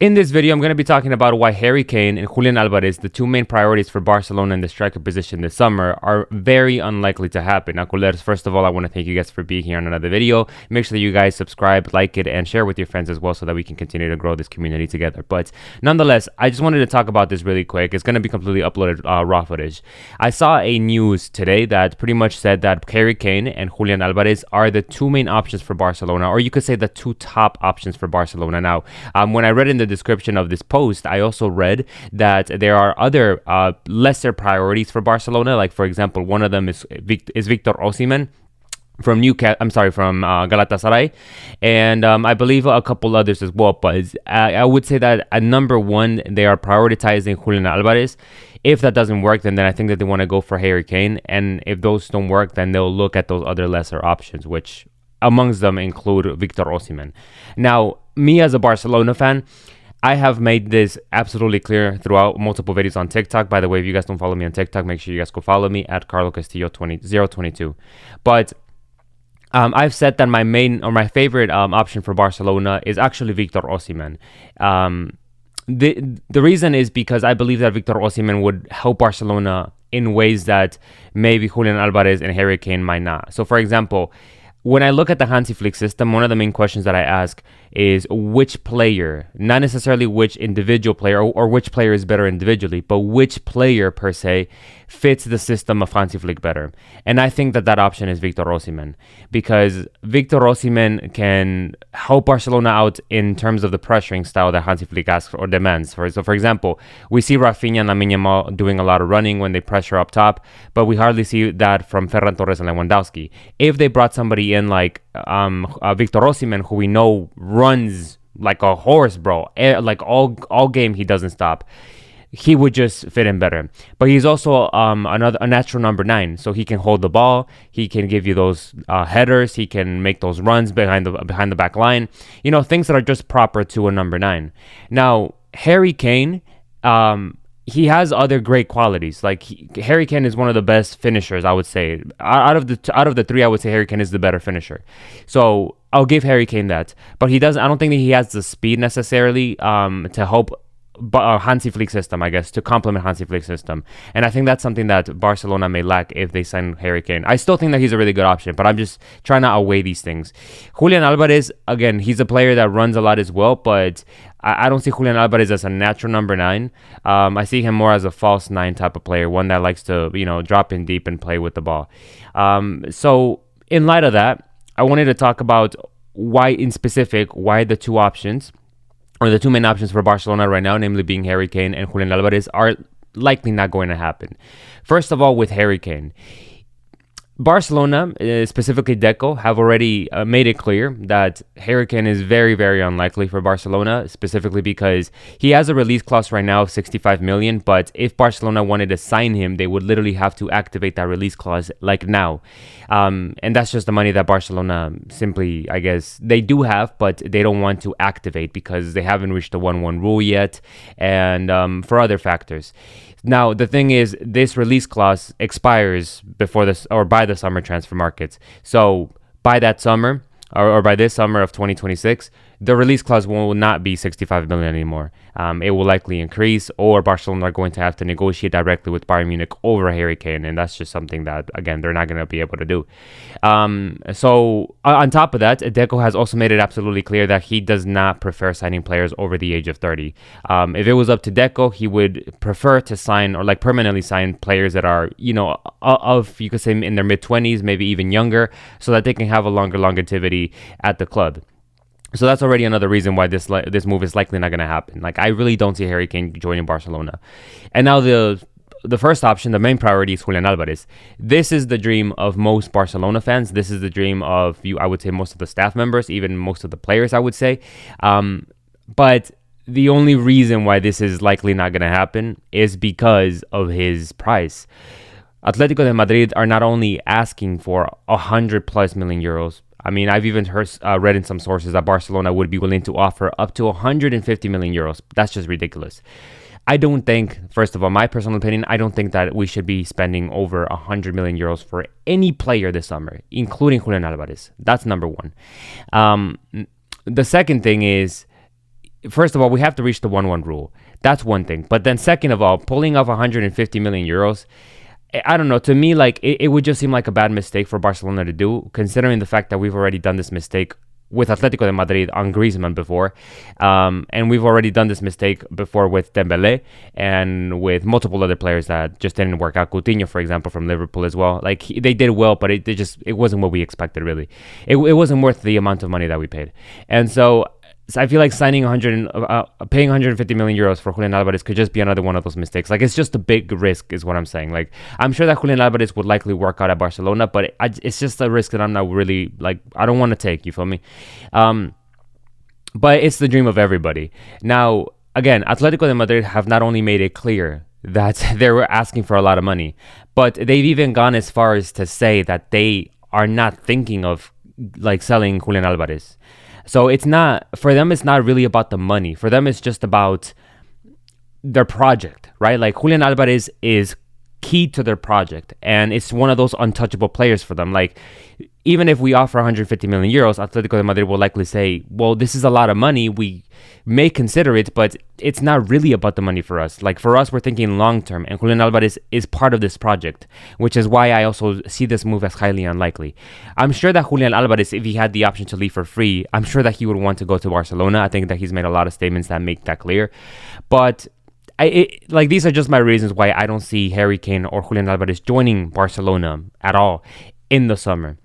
In this video, I'm going to be talking about why Harry Kane and Julián Álvarez, the two main priorities for Barcelona in the striker position this summer, are very unlikely to happen. Now, culers, first of all, I want to thank you guys for being here on another video. Make sure that you guys subscribe, like it, and share with your friends as well so that we can continue to grow this community together. But nonetheless, I just wanted to talk about this really quick. It's going to be completely uploaded raw footage. I saw a news today that pretty much said that Harry Kane and Julián Álvarez are the two main options for Barcelona, or you could say the two top options for Barcelona. Now, when I read in the description of this post, I also read that there are other lesser priorities for Barcelona. Like, for example, one of them is Victor Osimhen from Galatasaray, and I believe a couple others as well. But I would say that at number one, they are prioritizing Julián Álvarez. If that doesn't work, then I think that they want to go for Harry Kane, and if those don't work, then they'll look at those other lesser options, which amongst them include Victor Osimhen. Now, me as a Barcelona fan, I have made this absolutely clear throughout multiple videos on TikTok. By the way, if you guys don't follow me on TikTok, make sure you guys go follow me at Carlo Castillo 022. But I've said that my main or my favorite option for Barcelona is actually Victor Osimhen. The reason is because I believe that Victor Osimhen would help Barcelona in ways that maybe Julián Álvarez and Harry Kane might not. So, for example, when I look at the Hansi Flick system, one of the main questions that I ask is which player, not necessarily which individual player or which player is better individually, but which player per se fits the system of Hansi Flick better. And I think that that option is Victor Osimhen, because Victor Osimhen can help Barcelona out in terms of the pressuring style that Hansi Flick asks or demands. So, for example, we see Rafinha and Lamine Yamal doing a lot of running when they pressure up top, but we hardly see that from Ferran Torres and Lewandowski. If they brought somebody in like Victor Osimhen, who we know runs like a horse, bro, like all game he doesn't stop, he would just fit in better. But he's also a natural number 9, so he can hold the ball, he can give you those headers, he can make those runs behind the back line, things that are just proper to a number 9. Now, Harry Kane, he has other great qualities. Like, Harry Kane is one of the best finishers, I would say. Out of the three, I would say Harry Kane is the better finisher. So I'll give Harry Kane that. But I don't think that he has the speed necessarily to help Hansi Flick system, I guess, to complement Hansi Flick system. And I think that's something that Barcelona may lack if they sign Harry Kane. I still think that he's a really good option, but I'm just trying to outweigh these things. Julián Álvarez, again, he's a player that runs a lot as well, but I don't see Julián Álvarez as a natural number 9. I see him more as a false 9 type of player, one that likes to, drop in deep and play with the ball. So in light of that, I wanted to talk about why the two options, or the two main options for Barcelona right now, namely being Harry Kane and Julián Álvarez, are likely not going to happen. First of all, with Harry Kane, Barcelona, specifically Deco, have already made it clear that Harry Kane is very, very unlikely for Barcelona, specifically because he has a release clause right now of 65 million, but if Barcelona wanted to sign him, they would literally have to activate that release clause like now. And that's just the money that Barcelona simply, I guess, they do have, but they don't want to activate because they haven't reached the 1-1 rule yet, and for other factors. Now, the thing is, this release clause expires before this or by the summer transfer markets. So by that summer, or by this summer of 2026, the release clause will not be 65 million anymore. It will likely increase, or Barcelona are going to have to negotiate directly with Bayern Munich over Harry Kane, and that's just something that, again, they're not going to be able to do. So on top of that, Deco has also made it absolutely clear that he does not prefer signing players over the age of 30. If it was up to Deco, he would prefer to sign or like permanently sign players that are, you could say in their mid-20s, maybe even younger, so that they can have a longer longevity at the club. So that's already another reason why this move is likely not going to happen. Like, I really don't see Harry Kane joining Barcelona. And now the first option, the main priority, is Julián Álvarez. This is the dream of most Barcelona fans. This is the dream of, I would say, most of the staff members, even most of the players, I would say. But the only reason why this is likely not going to happen is because of his price. Atletico de Madrid are not only asking for 100+ million euros. I mean, I've even read in some sources that Barcelona would be willing to offer up to 150 million euros. That's just ridiculous. I don't think, first of all, my personal opinion, I don't think that we should be spending over 100 million euros for any player this summer, including Julián Álvarez. That's number one. The second thing is, first of all, we have to reach the 1-1 rule. That's one thing. But then second of all, pulling off 150 million euros, I don't know. To me, like it would just seem like a bad mistake for Barcelona to do, considering the fact that we've already done this mistake with Atletico de Madrid on Griezmann before, and we've already done this mistake before with Dembélé and with multiple other players that just didn't work out. Coutinho, for example, from Liverpool as well. Like they did well, but it wasn't what we expected. Really, it wasn't worth the amount of money that we paid, and so I feel like paying 150 million euros for Julián Álvarez could just be another one of those mistakes. Like, it's just a big risk, is what I'm saying. Like, I'm sure that Julián Álvarez would likely work out at Barcelona, but it's just a risk that I'm not really, like, I don't want to take, you feel me? But it's the dream of everybody. Now, again, Atletico de Madrid have not only made it clear that they were asking for a lot of money, but they've even gone as far as to say that they are not thinking of, like, selling Julián Álvarez. So it's not, for them, it's not really about the money. For them, it's just about their project, right? Like, Julián Álvarez is key to their project, and it's one of those untouchable players for them. Like, even if we offer 150 million euros, Atletico de Madrid will likely say, well, this is a lot of money. We may consider it, but it's not really about the money for us. Like, for us, we're thinking long term, and Julián Álvarez is part of this project, which is why I also see this move as highly unlikely. I'm sure that Julián Álvarez, if he had the option to leave for free, I'm sure that he would want to go to Barcelona. I think that he's made a lot of statements that make that clear. But these are just my reasons why I don't see Harry Kane or Julián Álvarez joining Barcelona at all in the summer.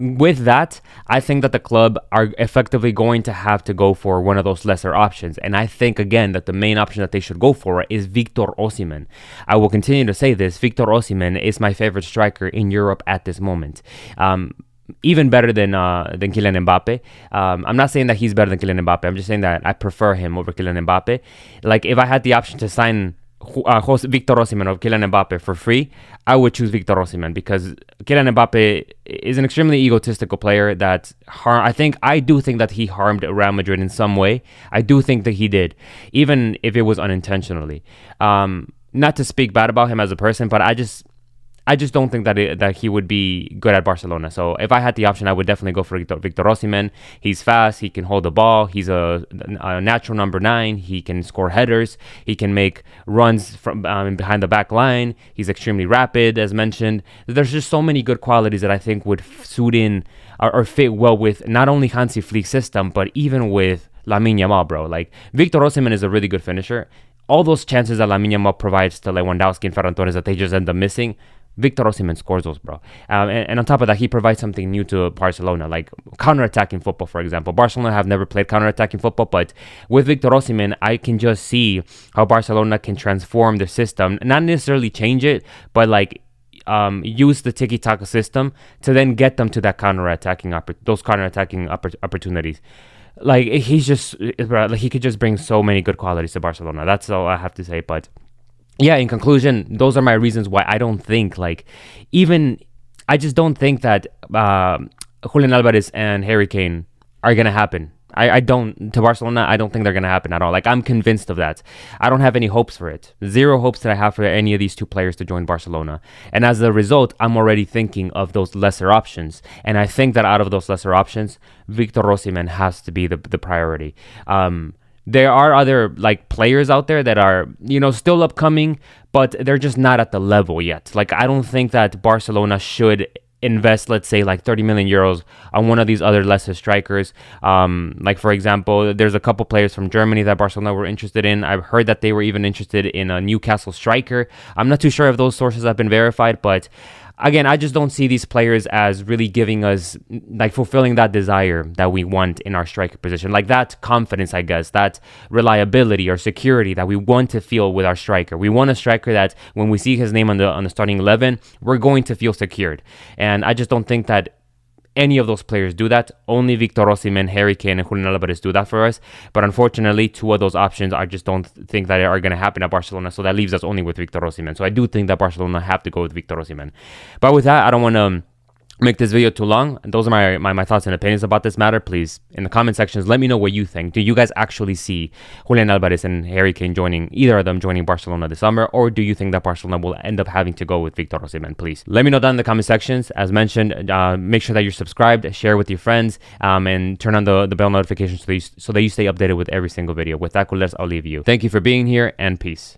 With that, I think that the club are effectively going to have to go for one of those lesser options. And I think, again, that the main option that they should go for is Victor Osimhen. I will continue to say this. Victor Osimhen is my favorite striker in Europe at this moment. Even better than Kylian Mbappe. I'm not saying that he's better than Kylian Mbappe. I'm just saying that I prefer him over Kylian Mbappe. Like, if I had the option to sign Victor Osimhen or Kylian Mbappe for free, I would choose Victor Osimhen, because Kylian Mbappe is an extremely egotistical player that I do think that he harmed Real Madrid in some way. I do think that he did, even if it was unintentionally. Not to speak bad about him as a person, but I just don't think that he would be good at Barcelona. So if I had the option, I would definitely go for Victor Osimhen. He's fast. He can hold the ball. He's a natural number 9. He can score headers. He can make runs from behind the back line. He's extremely rapid, as mentioned. There's just so many good qualities that I think would suit in or fit well with not only Hansi Flick's system, but even with Lamine Yamal, bro. Like, Victor Osimhen is a really good finisher. All those chances that Lamine Yamal provides to Lewandowski and Ferran Torres that they just end up missing, Victor Osimhen scores those, bro. And on top of that, he provides something new to Barcelona, like counter-attacking football, for example. Barcelona have never played counter-attacking football, but with Victor Osimhen, I can just see how Barcelona can transform their system. Not necessarily change it, but like use the tiki-taka system to then get them to that counter-attacking opportunities. Like, he could just bring so many good qualities to Barcelona. That's all I have to say, but yeah, in conclusion, those are my reasons why I don't think, I just don't think that Julián Álvarez and Harry Kane are going to happen. To Barcelona, I don't think they're going to happen at all. Like, I'm convinced of that. I don't have any hopes for it. Zero hopes that I have for any of these two players to join Barcelona. And as a result, I'm already thinking of those lesser options. And I think that out of those lesser options, Victor Osimhen has to be the priority. There are other players out there that are, still upcoming, but they're just not at the level yet. Like, I don't think that Barcelona should invest, let's say, 30 million euros on one of these other lesser strikers. For example, there's a couple players from Germany that Barcelona were interested in. I've heard that they were even interested in a Newcastle striker. I'm not too sure if those sources have been verified, but again, I just don't see these players as really giving us, fulfilling that desire that we want in our striker position. Like, that confidence, I guess, that reliability or security that we want to feel with our striker. We want a striker that when we see his name on the starting 11, we're going to feel secured. And I just don't think that any of those players do that. Only Victor Osimhen, Harry Kane, and Julián Álvarez do that for us. But unfortunately, two of those options, I just don't think that are going to happen at Barcelona. So that leaves us only with Victor Osimhen. So I do think that Barcelona have to go with Victor Osimhen. But with that, I don't want to make this video too long. Those are my thoughts and opinions about this matter. Please, in the comment sections, let me know what you think. Do you guys actually see Julián Álvarez and Harry Kane either of them joining Barcelona this summer, or do you think that Barcelona will end up having to go with Victor Osimhen? Please let me know down in the comment sections. As mentioned, make sure that you're subscribed, share with your friends, and turn on the bell notifications so that you stay updated with every single video. With that, Coolers, I'll leave you. Thank you for being here, and peace.